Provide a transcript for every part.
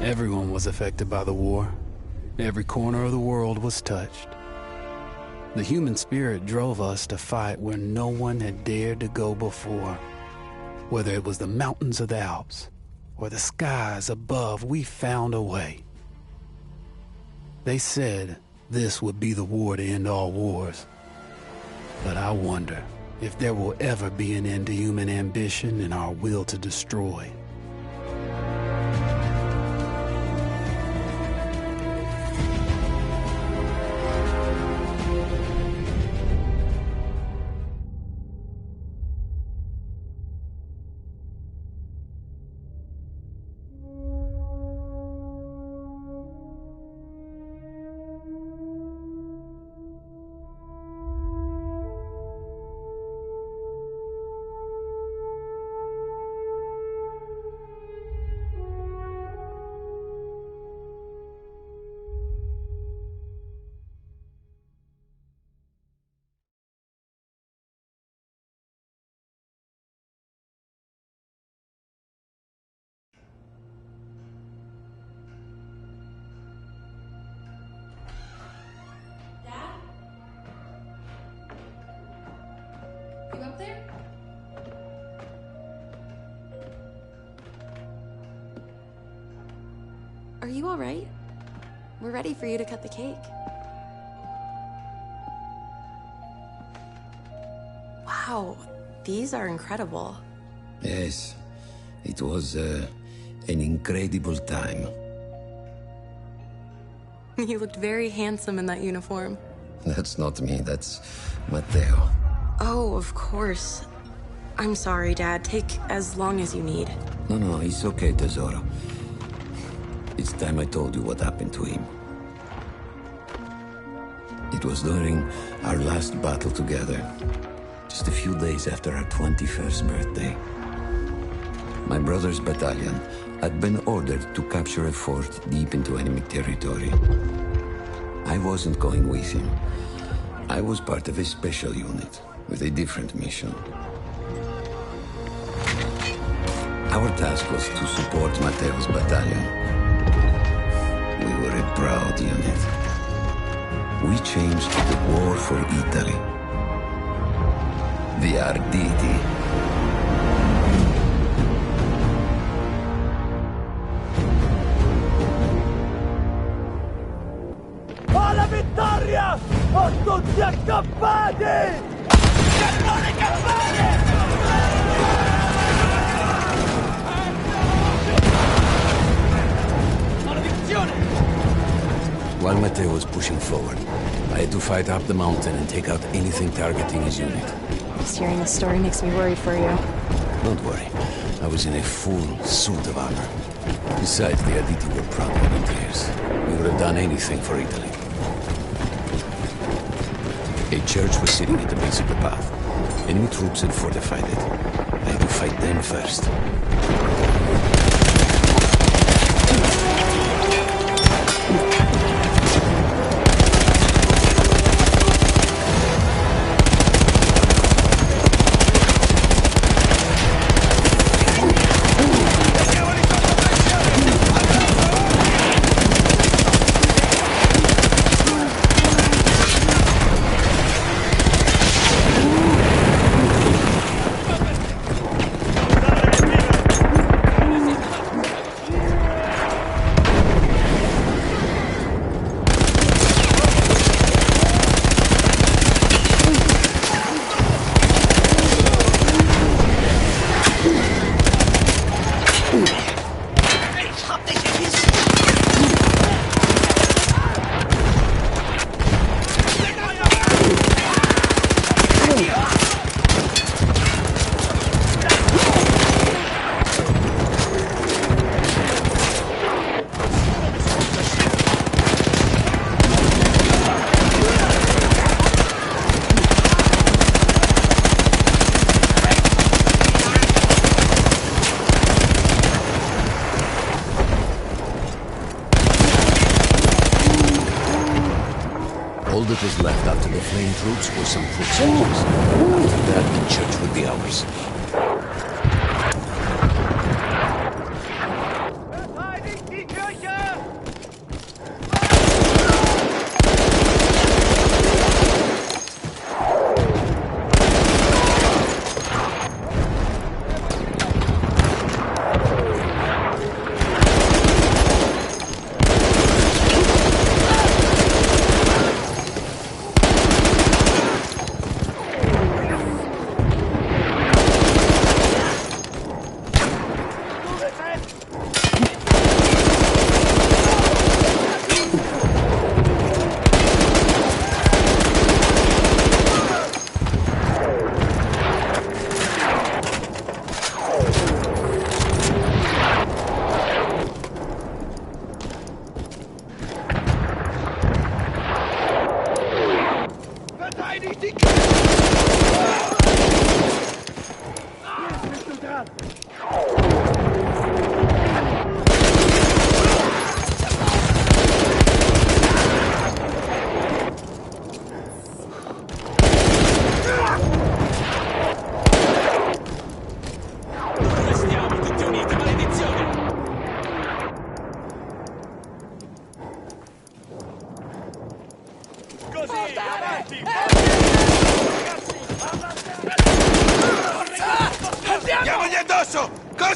Everyone was affected by the war. Every corner of the world was touched. The human spirit drove us to fight where no one had dared to go before. Whether it was the mountains of the Alps or the skies above, we found a way. They said this would be the war to end all wars. But I wonder if there will ever be an end to human ambition and our will to destroy. You up there? Are you all right? We're ready for you to cut the cake. Wow, these are incredible. Yes, it was an incredible time. You looked very handsome in that uniform. That's not me, that's Matteo. Oh, of course. I'm sorry, Dad. Take as long as you need. No, it's okay, Tesoro. It's time I told you what happened to him. It was during our last battle together, just a few days after our 21st birthday. My brother's battalion had been ordered to capture a fort deep into enemy territory. I wasn't going with him. I was part of a special unit with a different mission. Our task was to support Matteo's battalion. We were a proud unit. We changed the war for Italy. The Arditi. Alla vittoria! O tutti accampati! Cannone campane! While Matteo was pushing forward, I had to fight up the mountain and take out anything targeting his unit. Just hearing this story makes me worry for you. Don't worry, I was in a full suit of armor. Besides, the Aditi were proud volunteers. We would have done anything for Italy. A church was sitting at the base of the path. Enemy troops had fortified it. I had to fight them first. All that was left after the flame troops were some foot soldiers. After that, the church would be ours. Verteidigt die Kirche!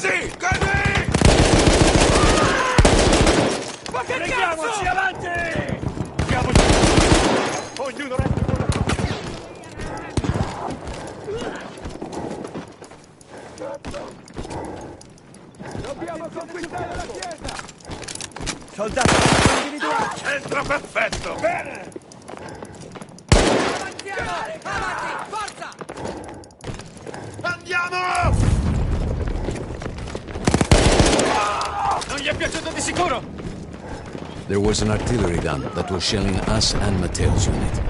Così! Così! Ma che cazzo? Avanti! Andiamoci! Ognuno resta con la Dobbiamo conquistare la chiesa! Soldati, individuali! Centro perfetto! Bene! Avanti! Forza! Andiamo! Non gli è piaciuto di sicuro! There was an artillery gun that was shelling us and Matteo's unit.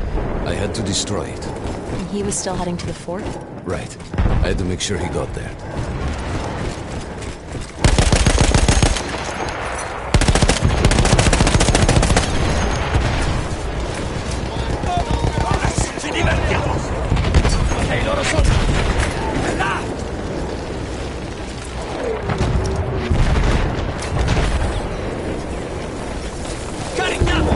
I had to destroy it. And he was still heading to the fort? Right. I had to make sure he got there. Ci divertiamo! E i loro soldati! Là! Carichiamo!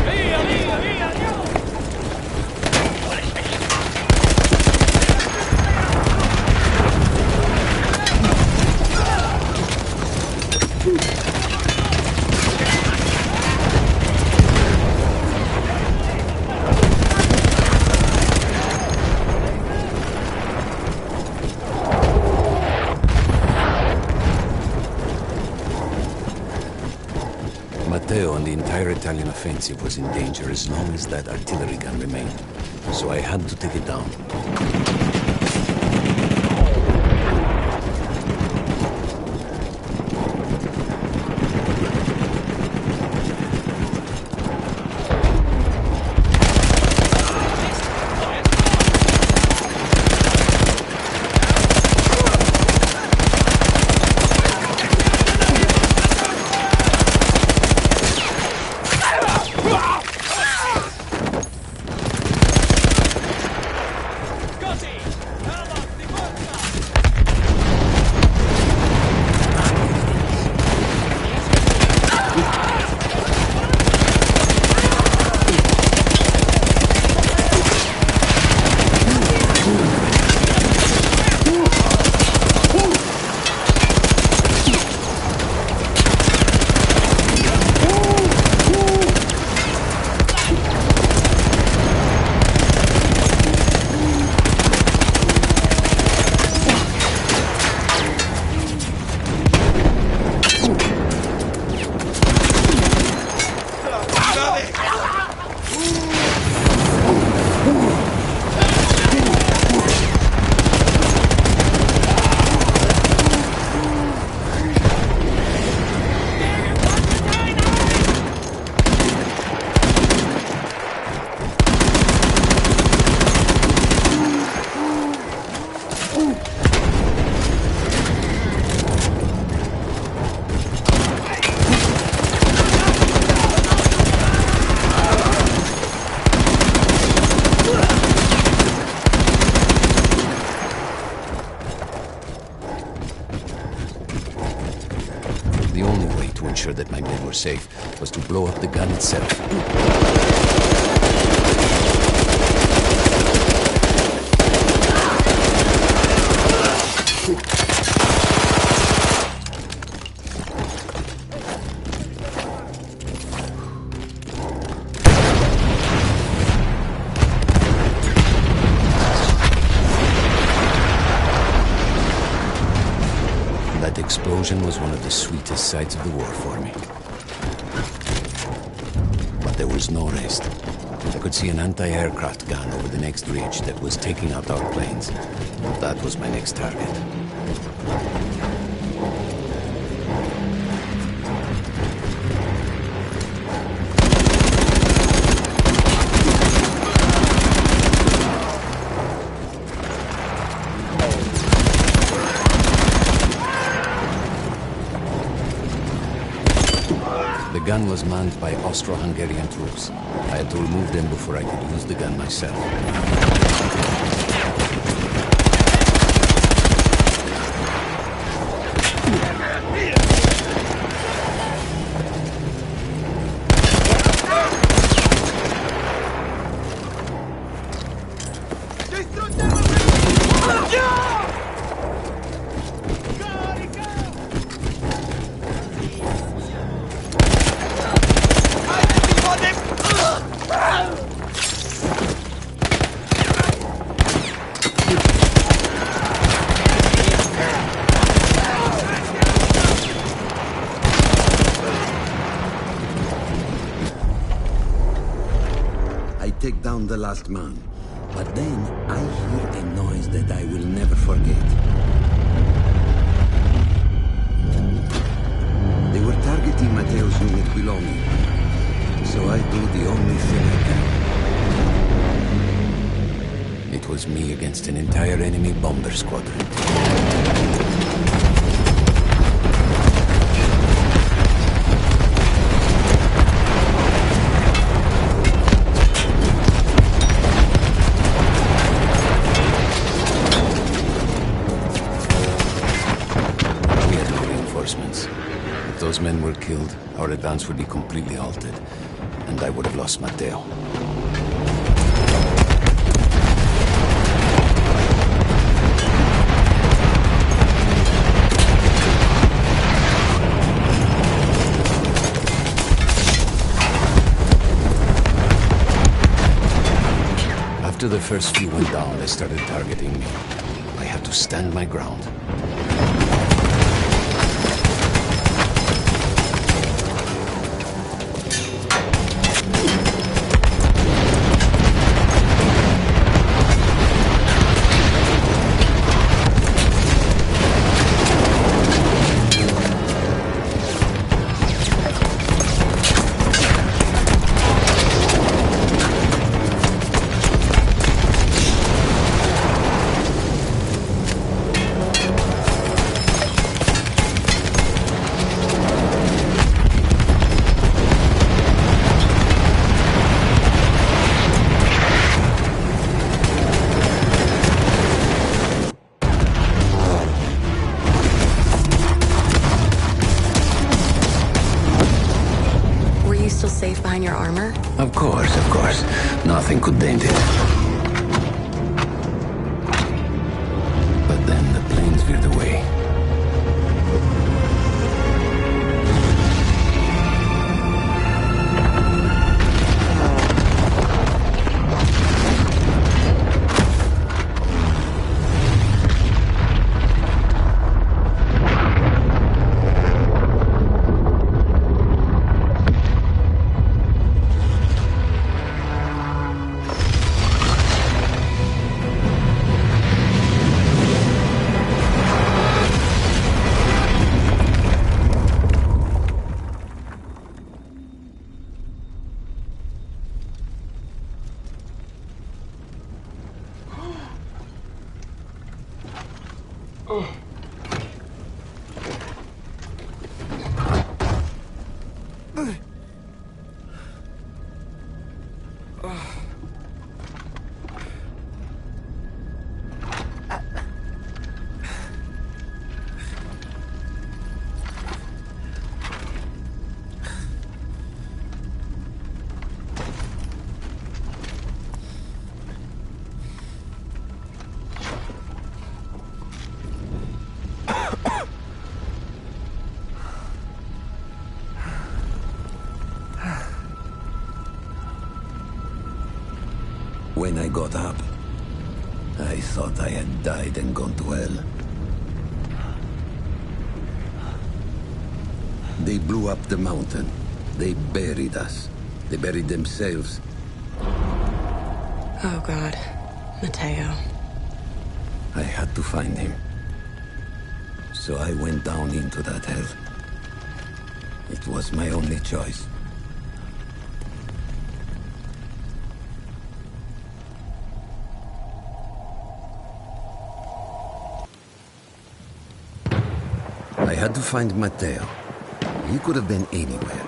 Via, via, via, andiamo! Matteo and the entire Italian offensive was in danger as long as that artillery gun remained. So I had to take it down. The only way to ensure that my men were safe was to blow up the gun itself. That explosion was one of the sweetest sights of the war for me. But there was no rest. I could see an anti-aircraft gun over the next ridge that was taking out our planes. That was my next target. The gun was manned by Austro-Hungarian troops. I had to remove them before I could use the gun myself. take down the last man. But then I hear a noise that I will never forget. They were targeting Matteo's unit below me. So I do the only thing I can. It was me against an entire enemy bomber squadron. If those men were killed, our advance would be completely halted, and I would have lost Matteo. After the first few went down, they started targeting me. I had to stand my ground. Safe behind your armor? Of course. Nothing could dent it. But then the planes veered away. When I got up, I thought I had died and gone to hell. They blew up the mountain. They buried us. They buried themselves. Oh, God. Matteo. I had to find him. So I went down into that hell. It was my only choice. I had to find Matteo. He could have been anywhere.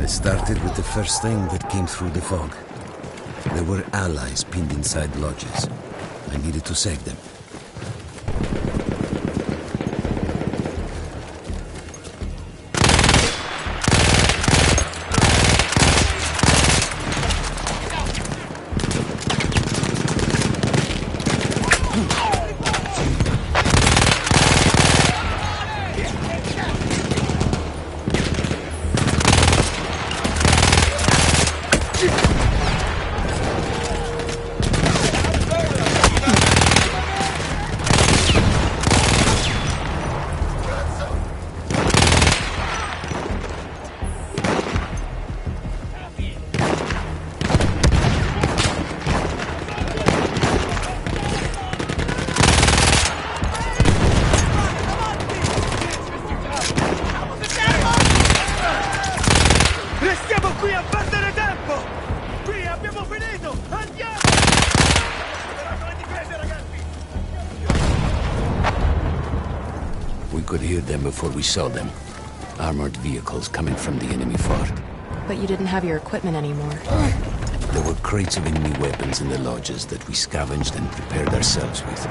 I started with the first thing that came through the fog. There were allies pinned inside lodges. I needed to save them. could hear them before we saw them. Armored vehicles coming from the enemy fort. But you didn't have your equipment anymore. There were crates of enemy weapons in the lodges that we scavenged and prepared ourselves with.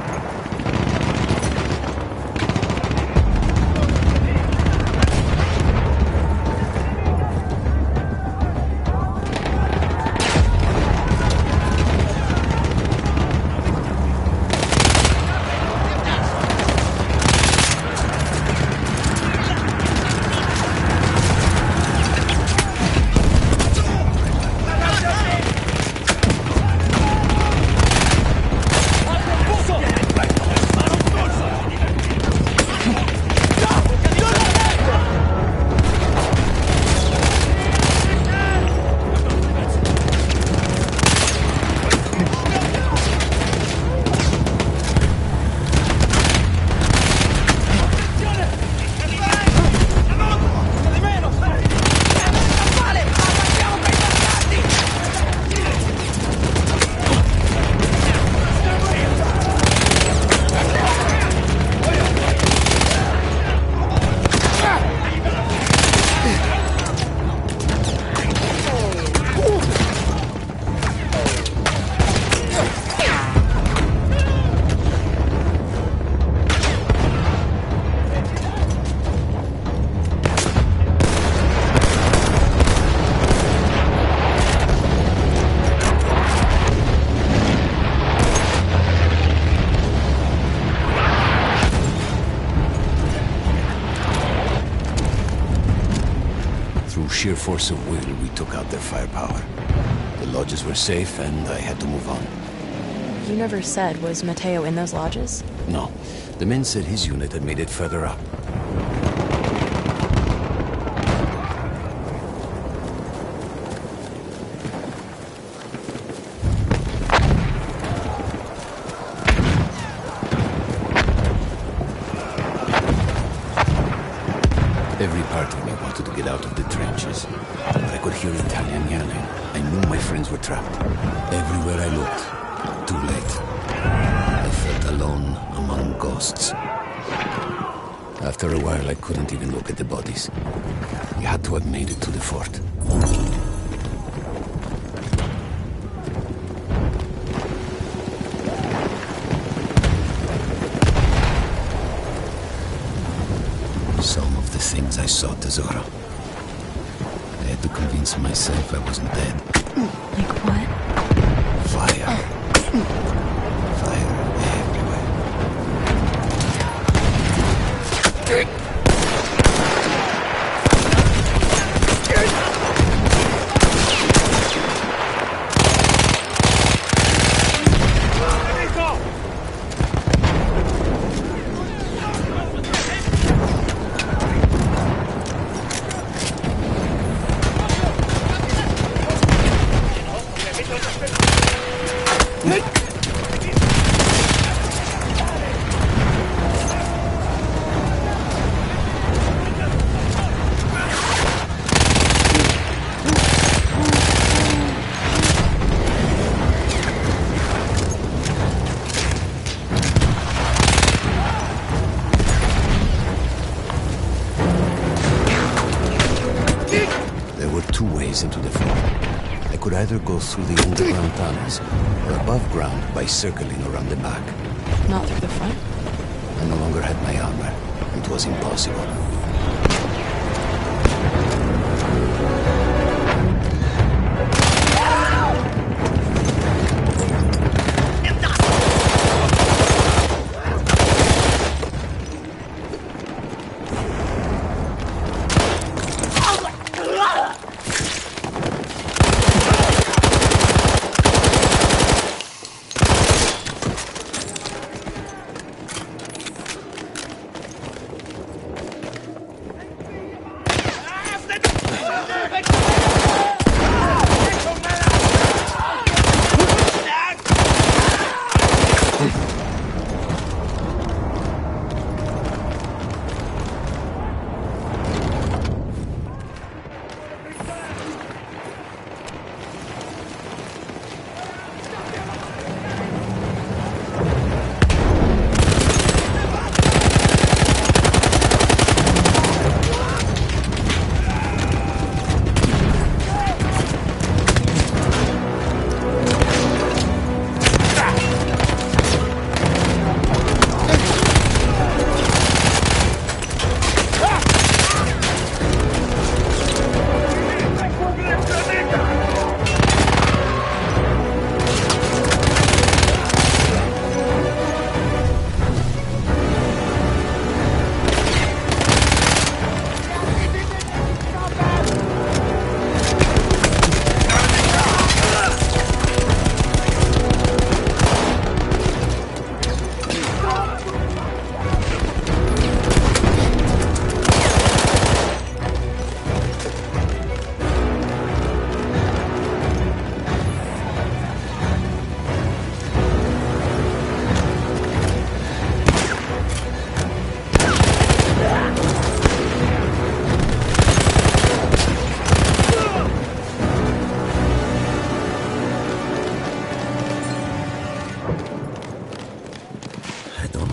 Sheer force of will, we took out their firepower. The lodges were safe, and I had to move on. You never said, was Matteo in those lodges? No. The men said his unit had made it further up. Every part of me wanted to get out of the trenches, but I could hear Italian yelling. I knew my friends were trapped. Everywhere I looked, too late. I felt alone among ghosts. After a while, I couldn't even look at the bodies. We had to have made it to the fort. Some of the things I saw, Tesoro. I had to convince myself I wasn't dead. Like what? Fire. Fire everywhere. Into the fort. I could either go through the underground tunnels or above ground by circling around the back. Not through the front? I no longer had my armor. It was impossible.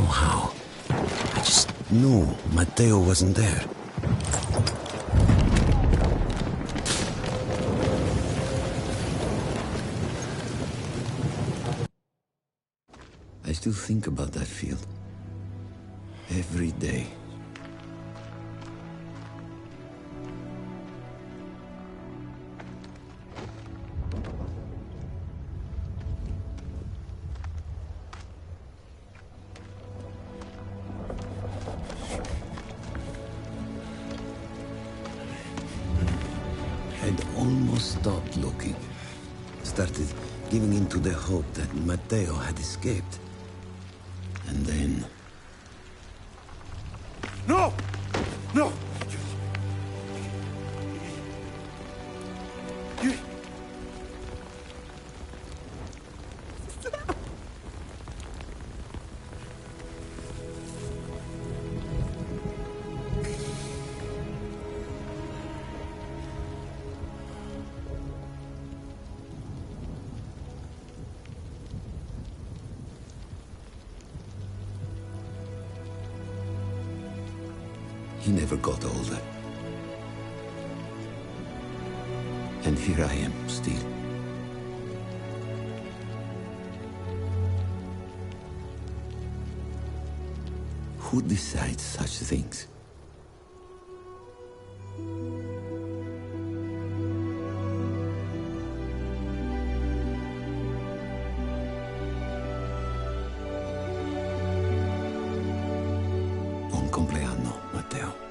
how. I just knew Matteo wasn't there. I still think about that field. Every day. I'd almost stopped looking. Started giving in to the hope that Matteo had escaped. And then... No! No! You... He never got older. And here I am, still. Who decides such things? Buon compleanno, Matteo.